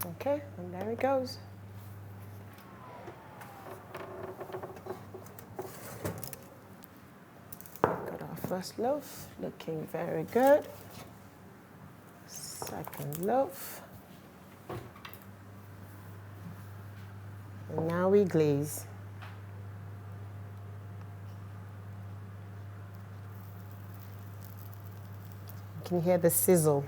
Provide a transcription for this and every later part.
Okay, and there it goes. Got our first loaf, looking very good. Second loaf. And now we glaze. You can hear the sizzle.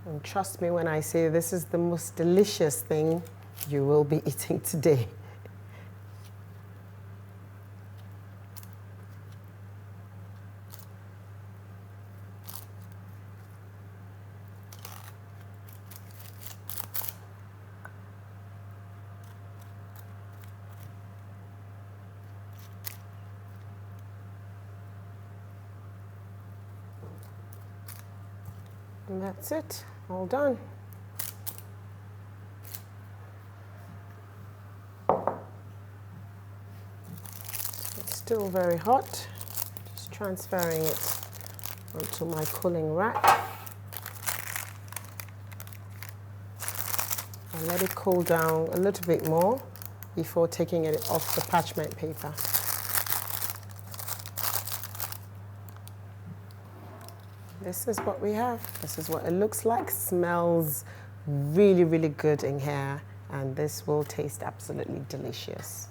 And trust me when I say this is the most delicious thing you will be eating today. And that's it, all done. It's still very hot. Just transferring it onto my cooling rack. And let it cool down a little bit more before taking it off the parchment paper. This is what we have. This is what it looks like. Smells really, really good in here, and this will taste absolutely delicious.